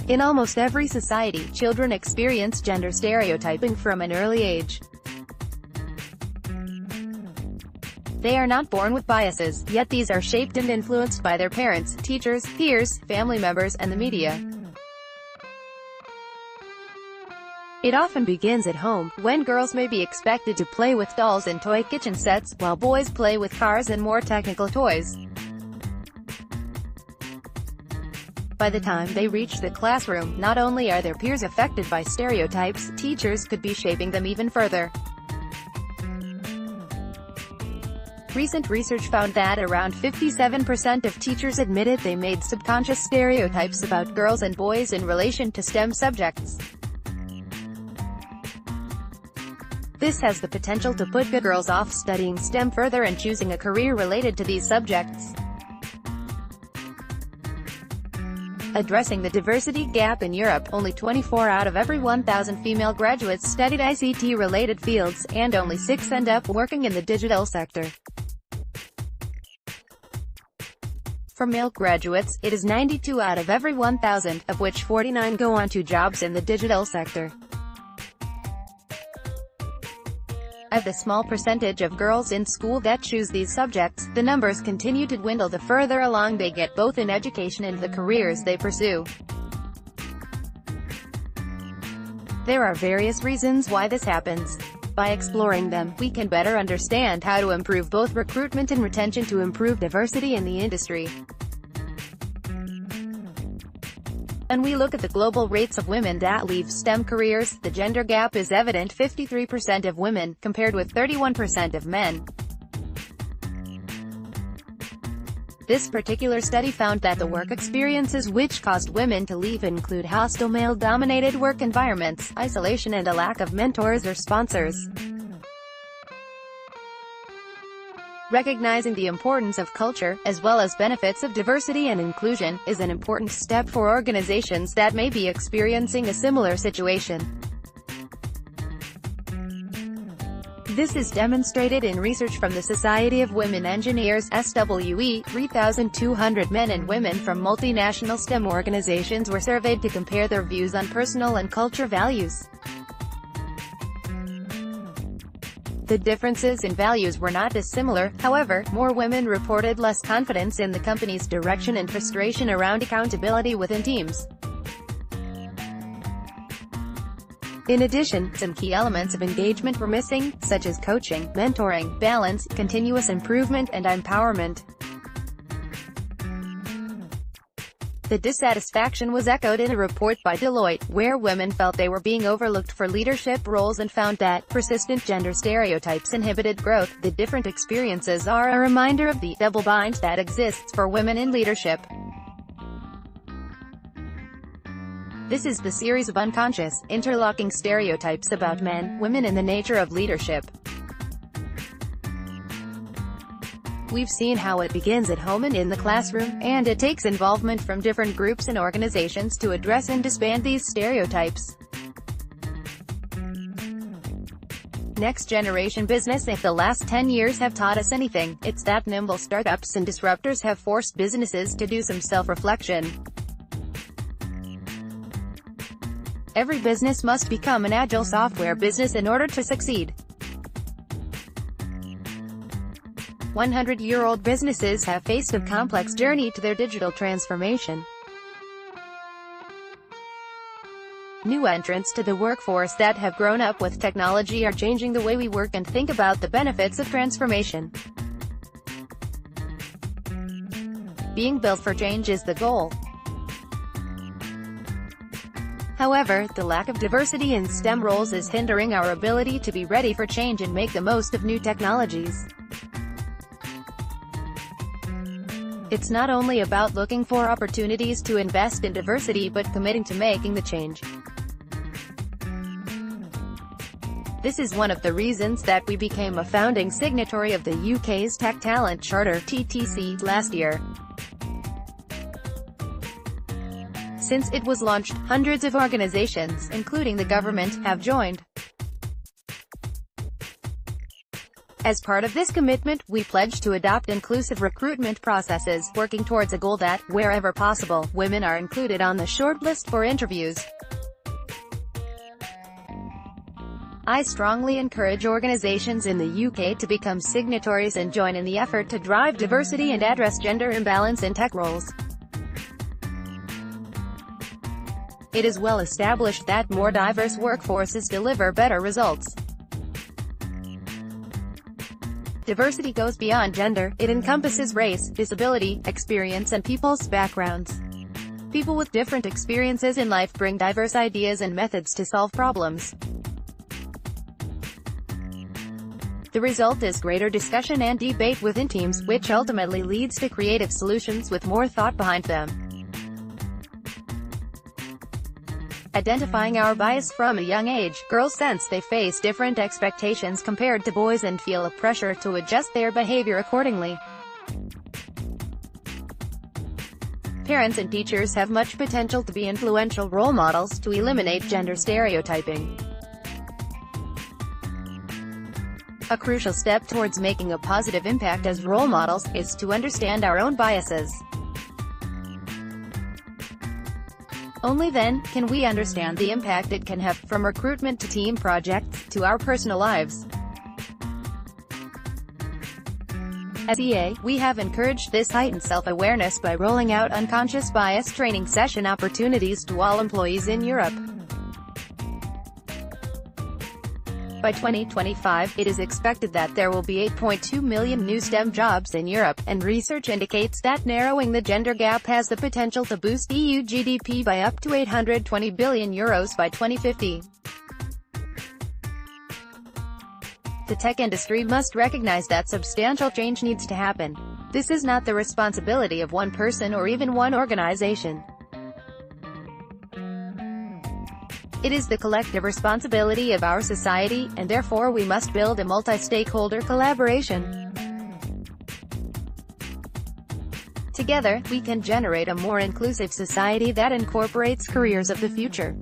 In almost every society, children experience gender stereotyping from an early age. They are not born with biases, yet these are shaped and influenced by their parents, teachers, peers, family members, and the media. It often begins at home, when girls may be expected to play with dolls and toy kitchen sets, while boys play with cars and more technical toys. By the time they reach the classroom, not only are their peers affected by stereotypes, teachers could be shaping them even further. Recent research found that around 57% of teachers admitted they made subconscious stereotypes about girls and boys in relation to STEM subjects. This has the potential to put good girls off studying STEM further and choosing a career related to these subjects. Addressing the diversity gap in Europe, only 24 out of every 1,000 female graduates studied ICT-related fields, and only 6 end up working in the digital sector. For male graduates, it is 92 out of every 1,000, of which 49 go on to jobs in the digital sector. Of the small percentage of girls in school that choose these subjects, the numbers continue to dwindle the further along they get both in education and the careers they pursue. There are various reasons why this happens. By exploring them, we can better understand how to improve both recruitment and retention to improve diversity in the industry. When we look at the global rates of women that leave STEM careers, the gender gap is evident: 53% of women, compared with 31% of men. This particular study found that the work experiences which caused women to leave include hostile male-dominated work environments, isolation, and a lack of mentors or sponsors. Recognizing the importance of culture, as well as benefits of diversity and inclusion, is an important step for organizations that may be experiencing a similar situation. This is demonstrated in research from the Society of Women Engineers (SWE). 3,200 men and women from multinational STEM organizations were surveyed to compare their views on personal and culture values. The differences in values were not dissimilar. However, more women reported less confidence in the company's direction and frustration around accountability within teams. In addition, some key elements of engagement were missing, such as coaching, mentoring, balance, continuous improvement, and empowerment. The dissatisfaction was echoed in a report by Deloitte, where women felt they were being overlooked for leadership roles and found that persistent gender stereotypes inhibited growth. The different experiences are a reminder of the double bind that exists for women in leadership. This is the series of unconscious, interlocking stereotypes about men, women, and the nature of leadership. We've seen how it begins at home and in the classroom, and it takes involvement from different groups and organizations to address and disband these stereotypes. Next generation business. If the last 10 years have taught us anything, it's that nimble startups and disruptors have forced businesses to do some self-reflection. Every business must become an agile software business in order to succeed. 100-year-old businesses have faced a complex journey to their digital transformation. New entrants to the workforce that have grown up with technology are changing the way we work and think about the benefits of transformation. Being built for change is the goal. However, the lack of diversity in STEM roles is hindering our ability to be ready for change and make the most of new technologies. It's not only about looking for opportunities to invest in diversity but committing to making the change. This is one of the reasons that we became a founding signatory of the UK's Tech Talent Charter (TTC) last year. Since it was launched, hundreds of organizations, including the government, have joined. As part of this commitment, we pledge to adopt inclusive recruitment processes, working towards a goal that, wherever possible, women are included on the shortlist for interviews. I strongly encourage organizations in the UK to become signatories and join in the effort to drive diversity and address gender imbalance in tech roles. It is well established that more diverse workforces deliver better results. Diversity goes beyond gender, it encompasses race, disability, experience and people's backgrounds. People with different experiences in life bring diverse ideas and methods to solve problems. The result is greater discussion and debate within teams, which ultimately leads to creative solutions with more thought behind them. Identifying our bias from a young age, girls sense they face different expectations compared to boys and feel a pressure to adjust their behavior accordingly. Parents and teachers have much potential to be influential role models to eliminate gender stereotyping. A crucial step towards making a positive impact as role models is to understand our own biases. Only then can we understand the impact it can have, from recruitment to team projects, to our personal lives. As EA, we have encouraged this heightened self-awareness by rolling out unconscious bias training session opportunities to all employees in Europe. By 2025, it is expected that there will be 8.2 million new STEM jobs in Europe, and research indicates that narrowing the gender gap has the potential to boost EU GDP by up to €820 billion by 2050. The tech industry must recognize that substantial change needs to happen. This is not the responsibility of one person or even one organization. It is the collective responsibility of our society, and therefore we must build a multi-stakeholder collaboration. Together, we can generate a more inclusive society that incorporates careers of the future.